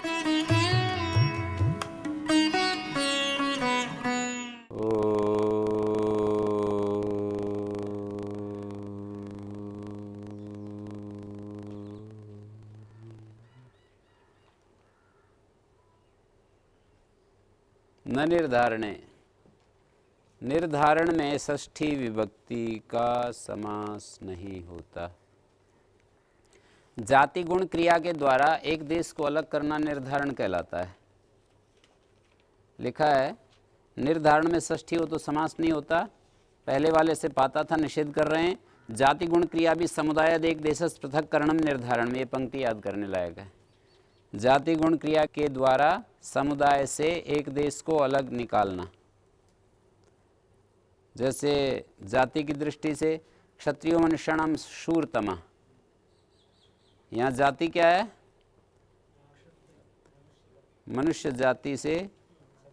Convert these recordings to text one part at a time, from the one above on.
न निर्धारणे, निर्धारण में षष्ठी विभक्ति का समास नहीं होता। जाति गुण क्रिया के द्वारा एक देश को अलग करना निर्धारण कहलाता है। लिखा है निर्धारण में षष्ठी हो तो समास नहीं होता। पहले वाले से पाता था, निषेध कर रहे हैं। जाति गुण क्रिया भी समुदाय एक देशस् पृथक करणम निर्धारण में, ये पंक्ति याद करने लायक है। जाति गुण क्रिया के द्वारा समुदाय से एक देश को अलग निकालना। जैसे जाति की दृष्टि से क्षत्रियो मनुष्याणाम शूरतमा, यहाँ जाति क्या है? मनुष्य जाति से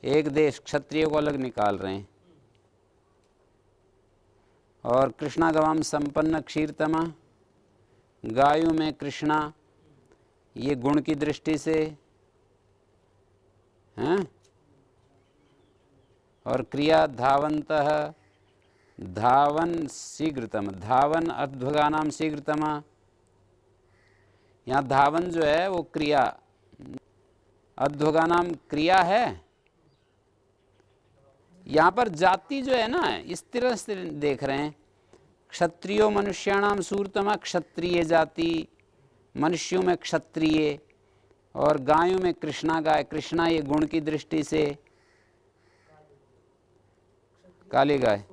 एक देश क्षत्रिय को अलग निकाल रहे हैं। और कृष्णा गवाम संपन्न क्षीरतमा, गायों में कृष्णा, ये गुण की दृष्टि से हैं। और क्रिया धावंतः, धावन शीघ्रतम, धावन अध्वगानाम शीघ्रतमा। यहाँ धावन जो है वो क्रिया, अध्वगानाम क्रिया है। यहाँ पर जाति जो है ना, इस तरह से देख रहे हैं। क्षत्रियो मनुष्याणाम शूरतमा, क्षत्रिय जाति, मनुष्यों में क्षत्रिय, और गायों में कृष्णा गाय। कृष्णा ये गुण की दृष्टि से काली गाय,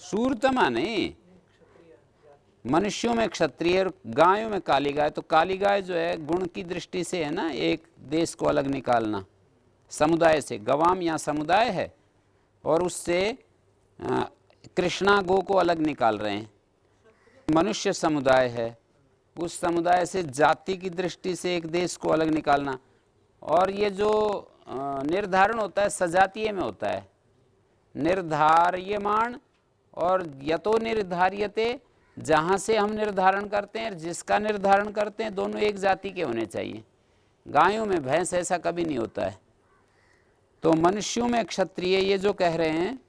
शूरतमा नहीं, मनुष्यों में क्षत्रिय और गायों में काली गाय। तो काली गाय जो है गुण की दृष्टि से है ना, एक देश को अलग निकालना समुदाय से। गवाम यहाँ समुदाय है और उससे कृष्णा गो को अलग निकाल रहे हैं। मनुष्य समुदाय है, उस समुदाय से जाति की दृष्टि से एक देश को अलग निकालना। और ये जो निर्धारण होता है सजातीय में होता है, निर्धार्यमाण और यतो निर्धार्यते, जहाँ से हम निर्धारण करते हैं, जिसका निर्धारण करते हैं, दोनों एक जाति के होने चाहिए। गायों में भैंस, ऐसा कभी नहीं होता है। तो मनुष्यों में क्षत्रिय, ये जो कह रहे हैं,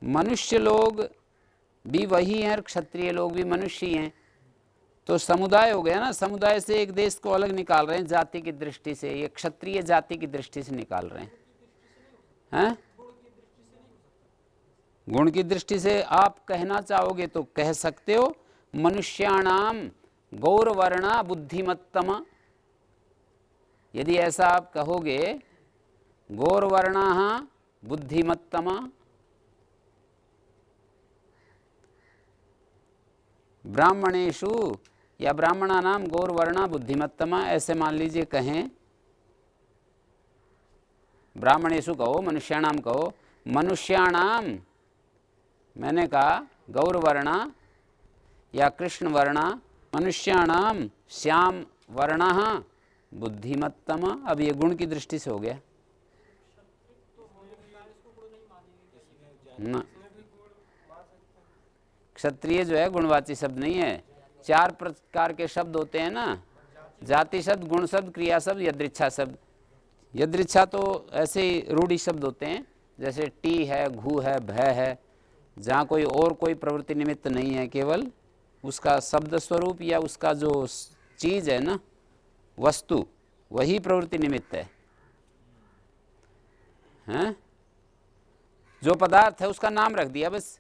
मनुष्य लोग भी वही हैं और क्षत्रिय लोग भी मनुष्य ही हैं। तो समुदाय हो गया ना, समुदाय से एक देश को अलग निकाल रहे हैं जाति की दृष्टि से। ये क्षत्रिय जाति की दृष्टि से निकाल रहे हैं। गुण की दृष्टि से आप कहना चाहोगे तो कह सकते हो, मनुष्याणाम गौरवर्णा बुद्धिमत्तमा। यदि ऐसा आप कहोगे, गौरवर्णा बुद्धिमत्तमा, ब्राह्मणेषु या ब्राह्मणानाम गौरवर्णा बुद्धिमत्तमा, ऐसे मान लीजिए कहें। ब्राह्मणेषु कहो, मनुष्याणाम कहो। मनुष्याणाम मैंने कहा गौरवर्णा या कृष्ण वर्णा, मनुष्याणाम श्याम वर्णा बुद्धिमत्तमा। अब ये गुण की दृष्टि से हो गया ना। क्षत्रिय जो है गुणवाची शब्द नहीं है। 4 प्रकार के शब्द होते हैं ना, जाति शब्द, गुण शब्द, क्रिया शब्द, यदृच्छा शब्द। यदृच्छा तो ऐसे ही रूढ़ि शब्द होते हैं, जैसे टी है, घू है, भय है, जहाँ कोई और कोई प्रवृत्ति निमित्त नहीं है, केवल उसका शब्द स्वरूप या उसका जो चीज़ है ना, वस्तु, वही प्रवृत्ति निमित्त है। हैं? जो पदार्थ है उसका नाम रख दिया बस।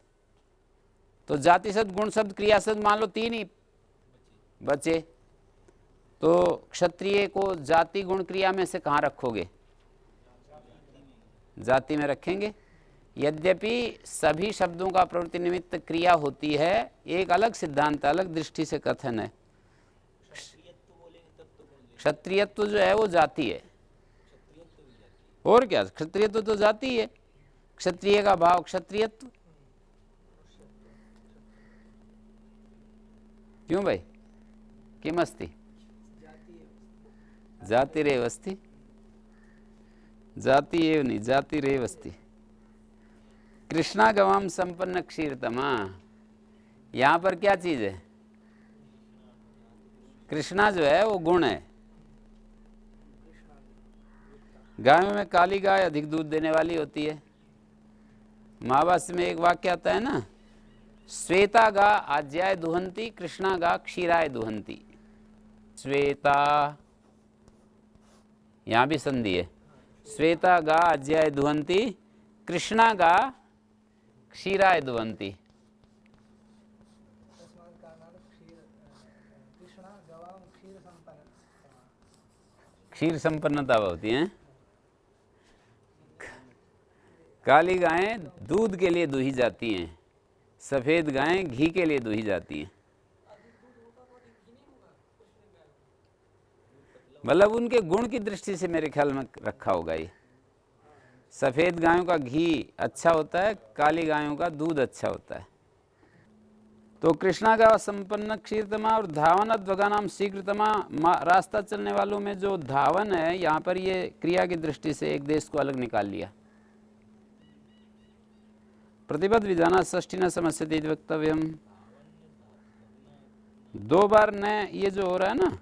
तो जाति शब्द, गुण शब्द, क्रिया शब्द मान लो 3 ही बचे। तो क्षत्रिय को जाति गुण क्रिया में से कहाँ रखोगे? जाति में रखेंगे। यद्यपि सभी शब्दों का प्रवृत्ति निमित्त क्रिया होती है, एक अलग सिद्धांत, अलग दृष्टि से कथन है। क्षत्रियत्व जो है वो जाति है, और क्या? क्षत्रियत्व तो जाति है। क्षत्रिय का भाव क्षत्रियत्व। क्यों भाई, किम अस्ति? जातिरेव अस्ति, जाति एव नहीं, जातिरेव अस्ति। कृष्णा गवाम संपन्न क्षीरतमा, यहाँ पर क्या चीज है? कृष्णा जो है वो गुण है, गायों में काली गाय अधिक दूध देने वाली होती है। महाभाष्य में एक वाक्य आता है ना, श्वेता गा आज्याय दुहंती, कृष्णा गा क्षीराय दुहंती। श्वेता, यहां भी संधि है, श्वेता गा आज्याय दुहंती, कृष्णा गा क्षीराय दुहंती। क्षीर संपन्नता होती है। काली गायें दूध के लिए दूही जाती हैं, सफेद गायें घी के लिए दूही जाती हैं। मतलब उनके गुण की दृष्टि से मेरे ख्याल में रखा होगा ये। सफेद गायों का घी अच्छा होता है, काली गायों का दूध अच्छा होता है। तो कृष्णा का संपन्न क्षीरतमा और धावन अध्वगा नाम शीघ्रतमा। रास्ता चलने वालों में जो धावन है, यहाँ पर ये क्रिया की दृष्टि से एक देश को अलग निकाल लिया। प्रतिपद विधाना षष्ठी न समस्यते वक्तव्यम। दो बार न ये जो हो रहा है ना,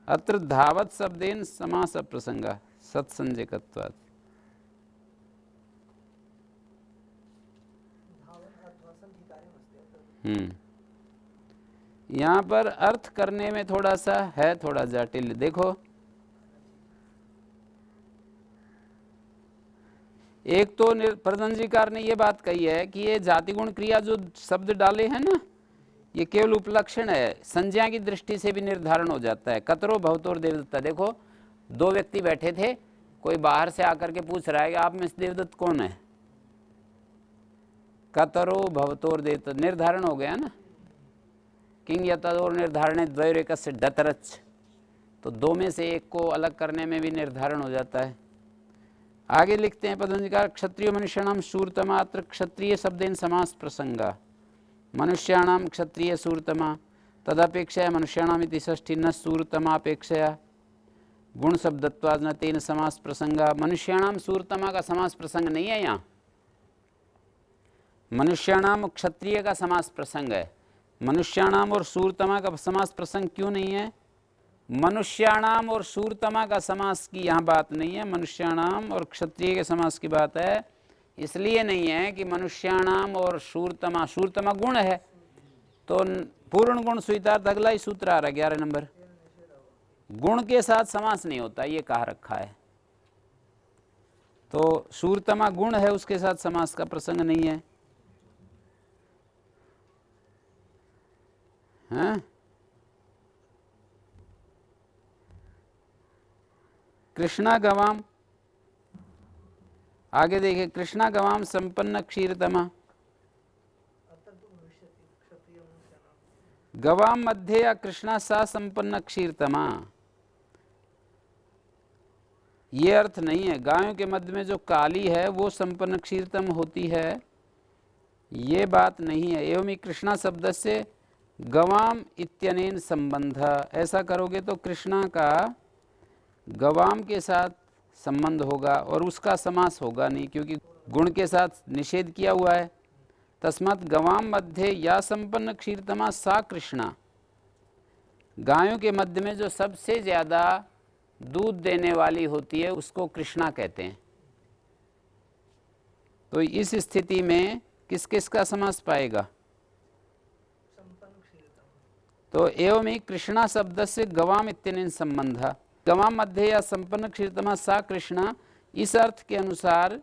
अत्र धावत शब्देन समास अप्रसंगा सत्संजकत्वात्। यहाँ पर अर्थ करने में थोड़ा सा है, थोड़ा जटिल। देखो, एक तो पतंजलिकार ने ये बात कही है कि ये जाति गुण क्रिया जो शब्द डाले हैं ना, ये केवल उपलक्षण है, संज्ञा की दृष्टि से भी निर्धारण हो जाता है। कतरो भवतोर देवदत्ता। देखो, दो व्यक्ति बैठे थे, कोई बाहर से आकर के पूछ रहा है कि आप में से देवदत्त कौन है। कतरो भवतोर देवदत्ता, निर्धारण हो गया ना। किंग यतोर निर्धारण द्वैरेकस्य डतरच, तो दो में से एक को अलग करने में भी निर्धारण हो जाता है। आगे लिखते हैं पतंजलिकार, क्षत्रिय मनुष्याणाम शूरतमात्र क्षत्रिय शब्देन समास प्रसंगा। मनुष्याणाम क्षत्रिय शूरतमा तदपेक्षया मनुष्याणाम इति षष्ठी न शूरतमापेक्षया गुण शब्दत्वाद न तेन समास प्रसंगा। मनुष्याणाम शूरतमा का समास प्रसंग नहीं है यहाँ, मनुष्याणाम क्षत्रिय का समास प्रसंग है। मनुष्याणाम और शूरतमा का समास प्रसंग क्यों नहीं है? मनुष्याणाम और शूरतमा का समास की यहाँ बात नहीं है, मनुष्याणाम और क्षत्रिय के समास की बात है। इसलिए नहीं है कि मनुष्याणाम और शूरतमा, शूरतमा गुण है तो पूर्ण गुण स्वीतार्थ, अगला ही सूत्र आ रहा है 11 नंबर, गुण के साथ समास नहीं होता, ये कहा रखा है। तो शूरतमा गुण है, उसके साथ समास का प्रसंग नहीं है। हाँ? कृष्णा गवाम, आगे देखिए, कृष्णा गवाम संपन्न क्षीरतमा। गवाम मध्य या कृष्णा सा संपन्न क्षीरतमा, ये अर्थ नहीं है। गायों के मध्य में जो काली है वो संपन्न क्षीरतम होती है, ये बात नहीं है। एवं ही कृष्णा शब्द से गवाम इत्यनेन संबंध, ऐसा करोगे तो कृष्णा का गवाम के साथ संबंध होगा और उसका समास होगा नहीं, क्योंकि गुण के साथ निषेध किया हुआ है। तस्मात् गवाम मध्य या संपन्न क्षीरतमा सा कृष्णा, गायों के मध्य में जो सबसे ज्यादा दूध देने वाली होती है उसको कृष्णा कहते हैं। तो इस स्थिति में किस किस का समास पाएगा? तो एवं ही कृष्णा शब्द से गवाम इत्यनेन संबंध, गवाम मध्य या संपन्न क्षीरतमा सा कृष्णा, इस अर्थ के अनुसार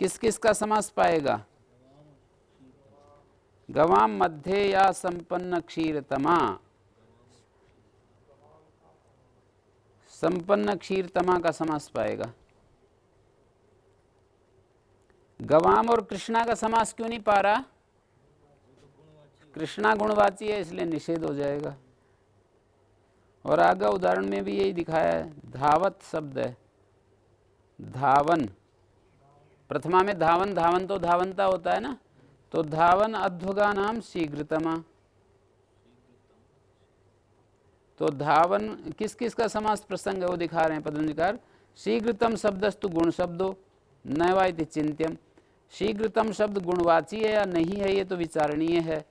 किस किस का समास पाएगा? गवाम मध्य या संपन्न क्षीरतमा, संपन्न क्षीरतमा का समास पाएगा। गवाम और कृष्णा का समास क्यों नहीं पा रहा? कृष्णा गुणवाची है इसलिए निषेध हो जाएगा। और आगे उदाहरण में भी यही दिखाया है। धावत शब्द है, धावन, प्रथमा में धावन, धावन तो धावनता होता है ना, तो धावन अध्वगा नाम शीघ्रतमा। तो धावन किस किस का समास प्रसंग है वो दिखा रहे हैं पतंजलिकार। शीघ्रतम शब्दस्तु गुण शब्दो नैवा इति चिंत्यम। शीघ्रतम शब्द गुणवाची है या नहीं है ये तो विचारणीय है।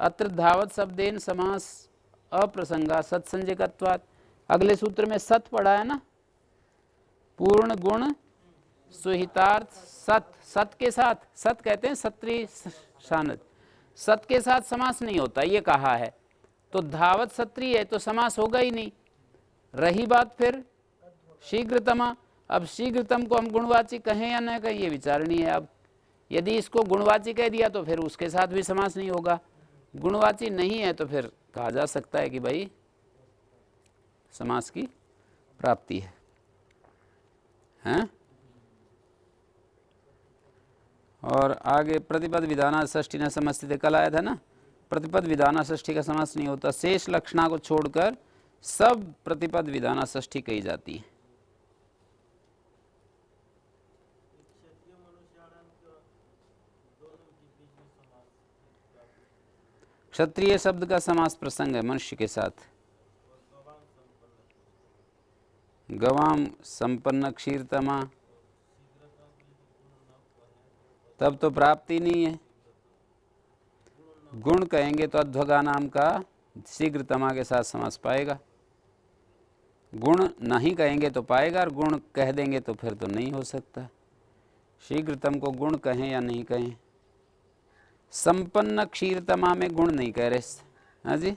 अत्र धावत शब्देन समास अप्रसंगा सत्संजकत्वात्। अगले सूत्र में सत पढ़ा है ना, पूर्ण गुण सुहितार्थ सत, सत के साथ, सत कहते हैं सत्री शानद, सत के साथ समास नहीं होता ये कहा है, तो धावत सत्री है तो समास होगा ही नहीं। रही बात फिर शीघ्रतमा, अब शीघ्रतम को हम गुणवाची कहें या न कहें ये विचारणीय है। अब यदि इसको गुणवाची कह दिया तो फिर उसके साथ भी समास नहीं होगा, गुणवाची नहीं है तो फिर कहा जा सकता है कि भाई समास की प्राप्ति है, हैं? और आगे प्रतिपद विधाना षष्ठी न समस्थित, कल आया था ना, प्रतिपद विधाना षष्ठी का समास नहीं होता, शेष लक्षणा को छोड़कर सब प्रतिपद विधाना षष्ठी कही जाती है। क्षत्रिय शब्द का समास प्रसंग है मनुष्य के साथ। गवाम संपन्न क्षीरतमा, तब तो प्राप्ति नहीं है। गुण कहेंगे तो अध्वगा नाम का शीघ्रतमा के साथ समास पाएगा, गुण नहीं कहेंगे तो पाएगा, और गुण कह देंगे तो फिर तो नहीं हो सकता। शीघ्रतम को गुण कहें या नहीं कहें, संपन्न क्षीरतमा में गुण नहीं कह रहे। हाँ जी,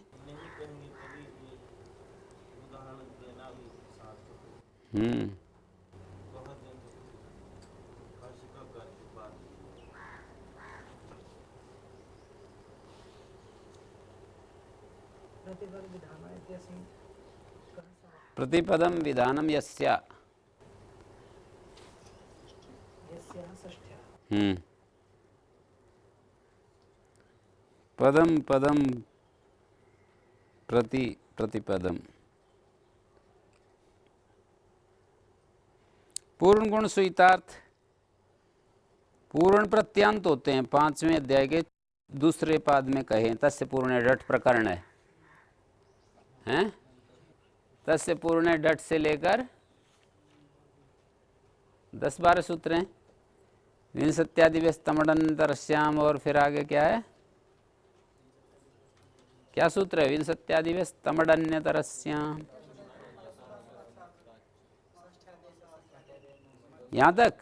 प्रतिपदम विधानम यस्या, पदम पदम प्रतिपदम। पूर्ण गुण स्वीतार्थ पूर्ण प्रत्यांत होते हैं 5वें अध्याय के दूसरे पाद में कहे, तस्य पूर्ण डट प्रकरण है, हैं? तस्य पूर्ण डट से लेकर 10-12 सूत्र हैं, विंशत्यादिव्यस्तमडन्तरस्याम, और फिर आगे क्या है, क्या सूत्र है, विंशत्यादिव्यस्तमडन्यतरस्याम, यहाँ तक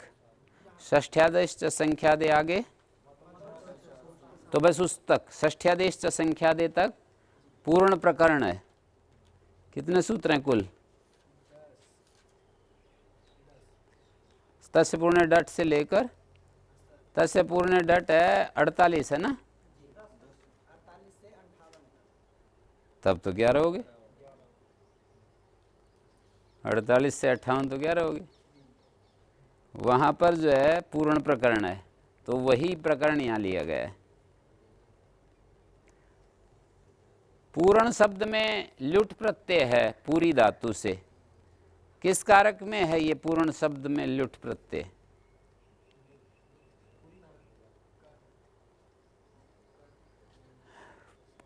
षष्ठ्यादेश संख्यादे आगे, तो बस उस तक षष्ठ्यादेश संख्यादे तक पूर्ण प्रकरण है। कितने सूत्र हैं कुल? तस्य पूर्ण डट से लेकर, तस्य पूर्ण डट है 48 है ना, तब तो 11 हो गए, 48 से 58 तो 11 हो गए। वहाँ पर जो है पूर्ण प्रकरण है, तो वही प्रकरण यहाँ लिया गया है। पूर्ण शब्द में लुट प्रत्यय है पूरी धातु से, किस कारक में है ये पूर्ण शब्द में लुट प्रत्यय?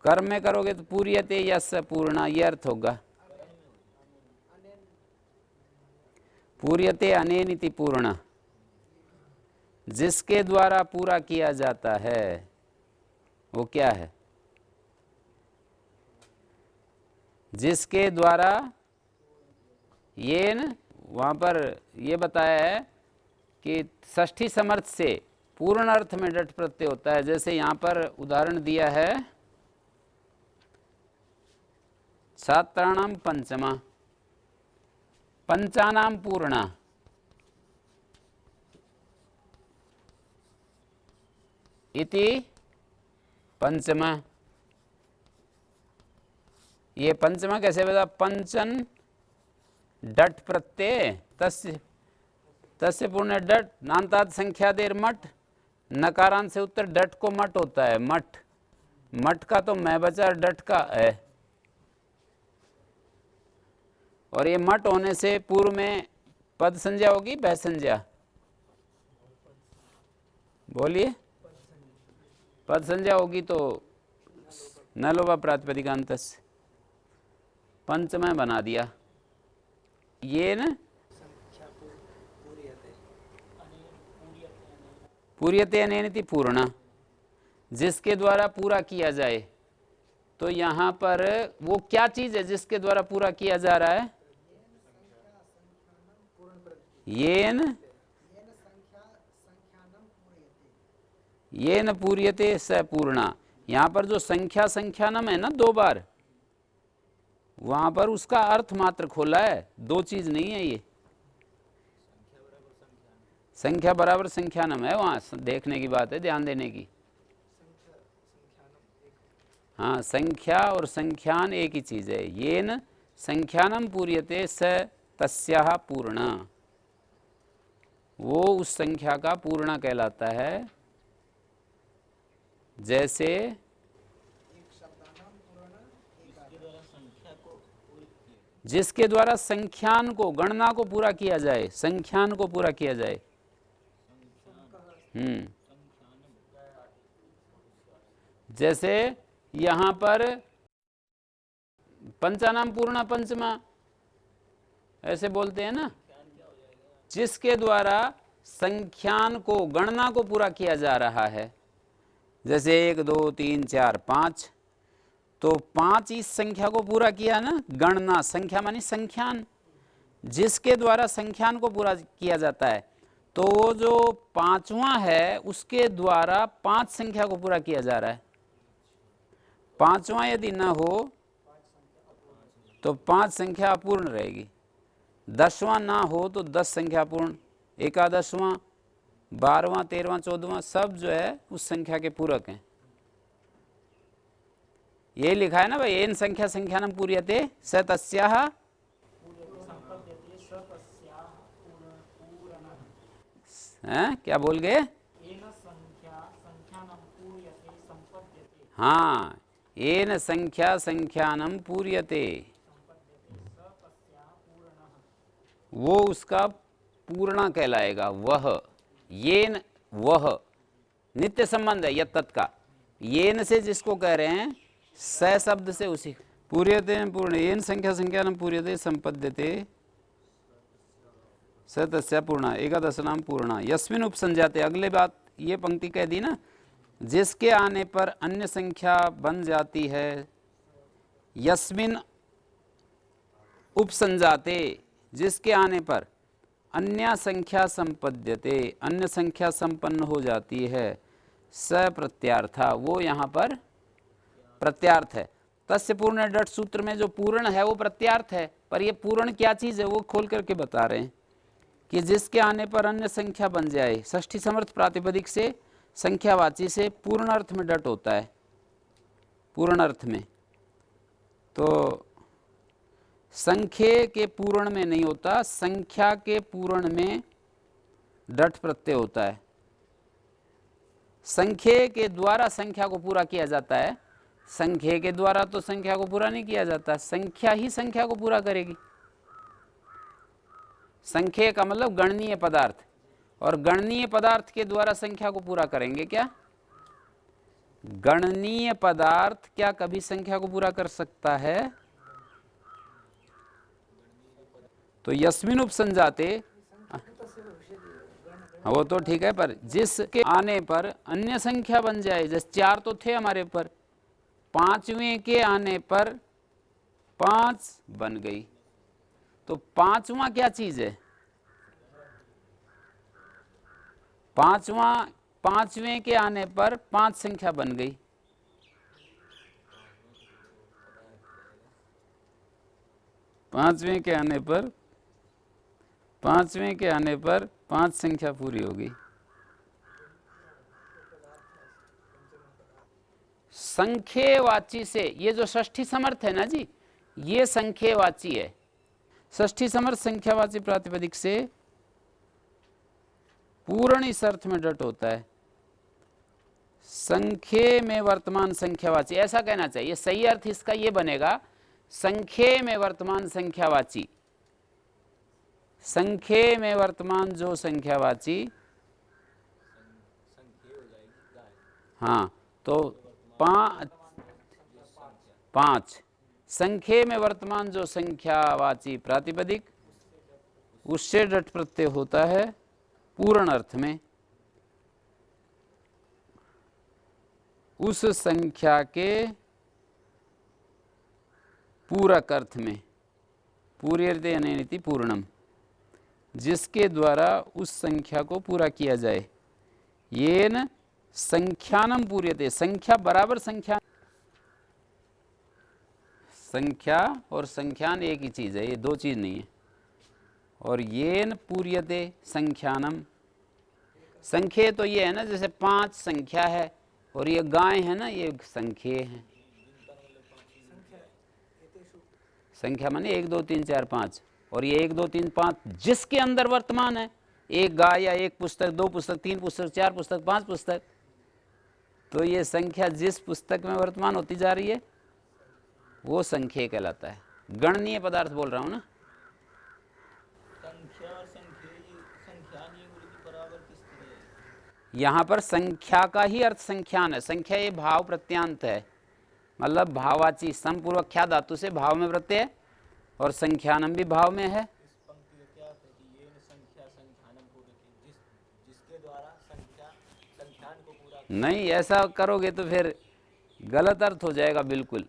कर्म में करोगे तो पूर्यते यस्य पूर्णा, ये अर्थ होगा। पूर्यते अनेनिति पूर्ण, जिसके द्वारा पूरा किया जाता है वो क्या है? जिसके द्वारा, ये न वहाँ पर ये बताया है कि षष्ठी समर्थ से पूर्ण अर्थ में डट प्रत्यय होता है। जैसे यहाँ पर उदाहरण दिया है, छात्राणाम पंचमा, पंचानाम पूर्णा, इति पंचमा। ये पंचमा कैसे बता? पंचन डट प्रत्यय तस्य, तस्य पूर्ण डट नान्ताद संख्या देर मठ, नकारांत से उत्तर डट को मठ होता है, मठ, मठ का तो मैं बचा डट का है, और ये मठ होने से पूर्व में पद संज्ञा होगी, बह संज्ञा, बोलिए, पद संज्ञा होगी तो न लोभा प्रातिपदिकांत से पंचमय बना दिया। ये न पूर्यते अनेनिति पूर्ण, जिसके द्वारा पूरा किया जाए, तो यहाँ पर वो क्या चीज है जिसके द्वारा पूरा किया जा रहा है? येन पूर्यते स पूर्णा। यहाँ पर जो संख्या संख्यानम है ना 2 बार, वहां पर उसका अर्थ मात्र खोला है, 2 चीज नहीं है ये। संख्या बराबर संख्यानम है, वहां देखने की बात है, ध्यान देने की। हाँ, संख्या और संख्यान एक ही चीज है। येन संख्यानम पूर्यते स तस्याः पूर्ण, वो उस संख्या का पूर्ण कहलाता है। जैसे जिसके द्वारा संख्यान को, गणना को पूरा किया जाए, संख्यान को पूरा किया जाए। जैसे यहां पर पंचानाम पूर्णा पंचमा ऐसे बोलते हैं ना, जिसके द्वारा संख्यान को, गणना को पूरा किया जा रहा है। जैसे 1 2 3 4 5, तो 5 इस संख्या को पूरा किया ना, गणना, संख्या मानी संख्यान, जिसके द्वारा संख्यान को पूरा किया जाता है। तो वो जो 5वां है उसके द्वारा 5 संख्या को पूरा किया जा रहा है। 5वां यदि न हो तो 5 संख्या अपूर्ण रहेगी। 10वां ना हो तो 10 संख्या पूर्ण। 11वां, 12वां, 13वां, 14वां सब जो है उस संख्या के पूरक हैं। ये लिखा है ना भाई, एन संख्या संख्यानम पूर्यते स तस्याः, क्या बोल गए? हाँ, एन संख्या संख्यानम पूर्यते, वो उसका पूर्ण कहलाएगा। वह, येन, वह नित्य संबंध है यत् तत् का। येन से जिसको कह रहे हैं, स शब्द से उसी। पूर्यते पूर्ण, येन संख्या संख्यानम पूर्यते संपद्यते स तस्या पूर्णा, एकादशनाम पूर्णा। यस्मिन उपसंजाते, अगले बात ये पंक्ति कह दी ना, जिसके आने पर अन्य संख्या बन जाती है। यस्मिन उपसंजाते, जिसके आने पर अन्य संख्या संपद्यते, अन्य संख्या संपन्न हो जाती है। स प्रत्यार्था, वो यहाँ पर प्रत्यार्थ है। तस्य पूर्ण डट सूत्र में जो पूर्ण है वो प्रत्यार्थ है, पर ये पूर्ण क्या चीज है वो खोल करके बता रहे हैं कि जिसके आने पर अन्य संख्या बन जाए। षष्ठी समर्थ प्रातिपदिक से, संख्यावाची से पूर्ण अर्थ में डट होता है, पूर्ण अर्थ में। तो संख्या के पूर्ण में नहीं होता, संख्या के पूर्ण में डट प्रत्यय होता है। संख्या के द्वारा संख्या को पूरा किया जाता है, संख्या के द्वारा तो संख्या को पूरा नहीं किया जाता, संख्या ही संख्या को पूरा करेगी। संख्या का मतलब गणनीय पदार्थ, और गणनीय पदार्थ के द्वारा संख्या को पूरा करेंगे क्या? गणनीय पदार्थ क्या कभी संख्या को पूरा कर सकता है? तो यस्मिन उपसंजाते, वो तो ठीक है, पर जिसके आने पर अन्य संख्या बन जाए। जैसे 4 तो थे हमारे पर, 5वें के आने पर 5 बन गई, तो 5वां क्या चीज है? 5वें के आने पर 5 संख्या बन गई। पांचवें के आने पर 5 संख्या पूरी हो गई। संख्यावाची से, ये जो षष्ठी समर्थ है ना जी, ये संख्यावाची है। षष्ठी समर्थ संख्यावाची प्रातिपदिक से पूर्ण इस अर्थ में डट होता है। संख्या में वर्तमान संख्यावाची, ऐसा कहना चाहिए। सही अर्थ इसका ये बनेगा, संख्या में वर्तमान संख्यावाची, संख्या में वर्तमान जो संख्यावाची, हाँ, तो 5 संख्या में वर्तमान जो संख्यावाची प्रातिपदिक, उससे डट प्रत्यय होता है पूर्ण अर्थ में। उस संख्या के पूरक अर्थ में, पूर्यते अनेनिति पूर्णम, जिसके द्वारा उस संख्या को पूरा किया जाए। येन संख्यानम पूर्यते, संख्या बराबर संख्या, संख्या और संख्यान एक ही चीज़ है, ये दो चीज़ नहीं है। और येन पूर्यते संख्यानम, संख्या तो ये है ना, जैसे 5 संख्या है और ये गाय है ना, ये संख्या है। संख्या माने 1 2 3 4 5, और ये 1 2 3 5 जिसके अंदर वर्तमान है, एक गाय या एक पुस्तक, 2 पुस्तक, 3 पुस्तक, 4 पुस्तक, 5 पुस्तक, तो ये संख्या जिस पुस्तक में वर्तमान होती जा रही है वो संख्या कहलाता है। गणनीय पदार्थ बोल रहा हूँ ना। संख्या और संख्यान ये बोले बराबर किस तरह है? यहाँ पर संख्या का ही अर्थ संख्यान है। संख्या ये भाव प्रत्यांत है, मतलब भाववाची समपूर्वक ख्या धातु से भाव में प्रत्यय, और संख्यानम भी भाव में है। इस पंक्ति का क्या है कि ये संख्या संख्यानम पूर्वक, जिसके द्वारा संख्या संख्यान को पूरा। नहीं, ऐसा करोगे तो फिर गलत अर्थ हो जाएगा बिल्कुल।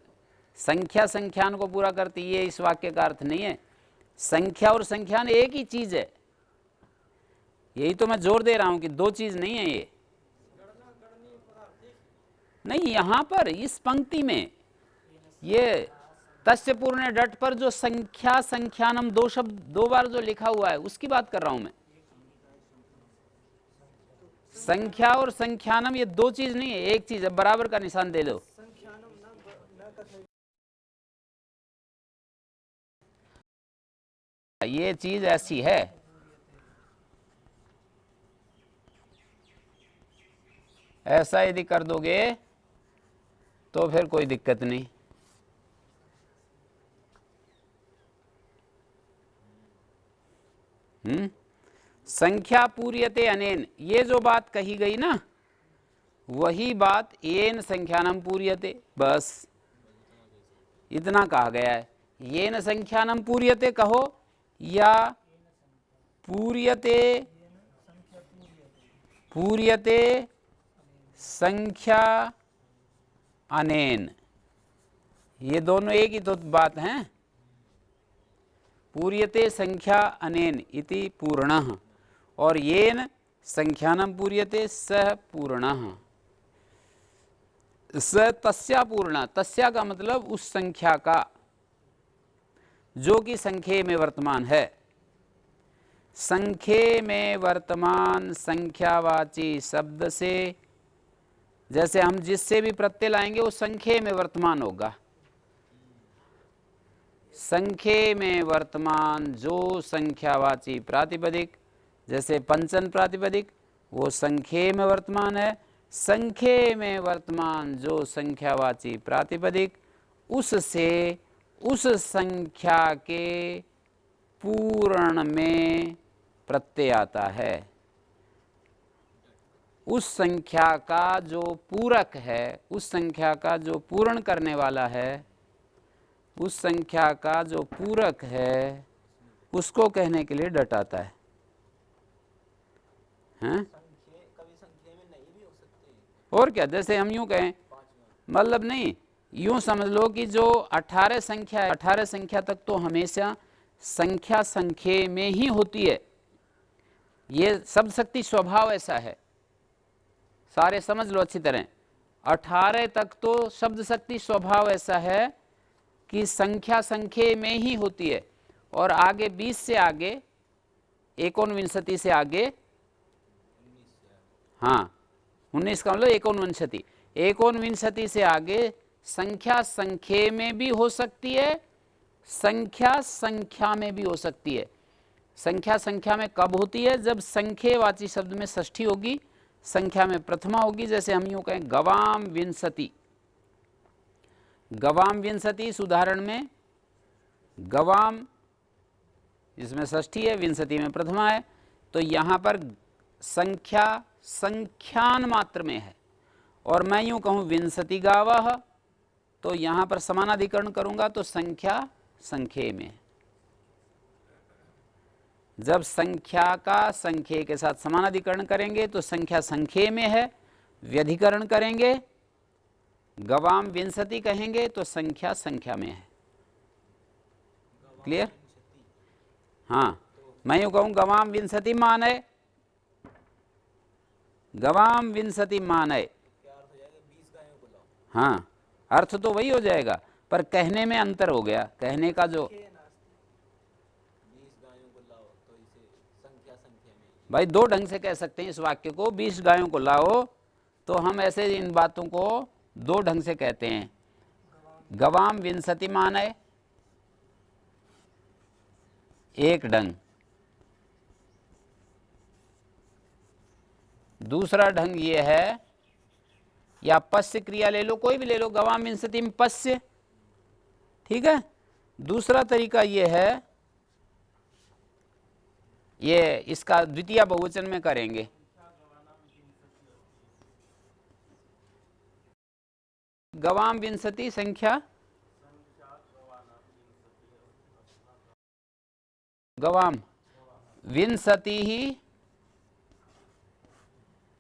संख्या संख्यान को पूरा करती, ये इस वाक्य का अर्थ नहीं है। संख्या और संख्यान एक ही चीज है, यही तो मैं जोर दे रहा हूं कि दो चीज नहीं है ये। नहीं, यहां पर इस पंक्ति में ये तस्य पूर्ण डट पर जो संख्या संख्यानम दो शब्द 2 बार जो लिखा हुआ है उसकी बात कर रहा हूं मैं। संख्या और संख्यानम ये दो चीज नहीं है, एक चीज है। बराबर का निशान दे दो। ये चीज ऐसी है, ऐसा यदि कर दोगे तो फिर कोई दिक्कत नहीं। संख्या पूर्यते अनेन, ये जो बात कही गई ना वही बात येन संख्यानम पूर्यते, बस इतना कहा गया है। येन संख्यानम पूर्यते कहो या पूर्यते, पूर्यते संख्या अनेन, ये दोनों एक ही तो बात है। पूर्यते संख्या अनेन इति पूर्णः, और येन संख्यानम पूर्यते सह पूर्णः। स तस्या पूर्णा, तस्या का मतलब उस संख्या का जो कि संख्या में वर्तमान है। संख्या में वर्तमान संख्यावाची शब्द से, जैसे हम जिससे भी प्रत्यय लाएंगे वो संख्या में वर्तमान होगा। संख्या में वर्तमान जो संख्यावाची प्रातिपदिक, जैसे पंचन प्रातिपदिक, वो संख्या में वर्तमान है। संख्या में वर्तमान जो संख्यावाची प्रातिपदिक, उससे उस संख्या के पूर्ण में प्रत्यय आता है। उस संख्या का जो पूरक है, उस संख्या का जो पूर्ण करने वाला है, उस संख्या का जो पूरक है, उसको कहने के लिए डट आता है। हैं? कभी संख्या में नहीं भी हो सकते। और क्या, जैसे हम यूं कहें, मतलब नहीं, यूं समझ लो कि जो 18 संख्या है, 18 संख्या तक तो हमेशा संख्या संख्या में ही होती है। ये शब्द शक्ति स्वभाव ऐसा है, सारे समझ लो अच्छी तरह। 18 तक तो शब्द शक्ति स्वभाव ऐसा है कि संख्या संख्या में ही होती है, और आगे 20 से आगे, 19 से आगे, हाँ 19 का मतलब 19, 19 से आगे संख्या संख्या में भी हो सकती है, संख्या संख्या में भी हो सकती है। संख्या संख्या में कब होती है? जब संख्यावाची शब्द में षष्ठी होगी, संख्या में प्रथमा होगी। जैसे हम यूं कहें गवाम विंशति, गवाम विंशति, इस उदाहरण में गवाम इसमें षष्ठी है, विंशति में प्रथमा है, तो यहाँ पर संख्या संख्यान मात्र में है। और मैं यूं कहूँ विंशति गावः, तो यहाँ पर समानाधिकरण करूंगा तो संख्या संख्या में है। जब संख्या का संख्या के साथ समानाधिकरण करेंगे तो संख्या संख्या में है, व्यधिकरण करेंगे गवाम विंशति कहेंगे तो संख्या संख्या में है। क्लियर? हाँ, मैं यूँ कहूँ गवाम विंशति मानय, गवाम विंशति मानय, क्या अर्थ हो जाएगा? 20 गायों को लाओ। हाँ अर्थ तो वही हो जाएगा, पर कहने में अंतर हो गया। कहने का जो 20 गायों को लाओ तो इसे संख्या में भाई दो ढंग से कह सकते हैं इस वाक्य को, 20 गायों को लाओ, तो हम ऐसे इन बातों को दो ढंग से कहते हैं। गवाम विंशति मानय एक ढंग, दूसरा ढंग ये है, या पश्य क्रिया ले लो, कोई भी ले लो, गवाम विंशति में पश्य, ठीक है। दूसरा तरीका ये है, ये इसका द्वितीय बहुवचन में करेंगे। गवाम विंशति संख्या, गवाम विंशति ही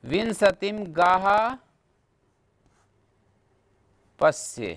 विंशतिम गाः पश्य,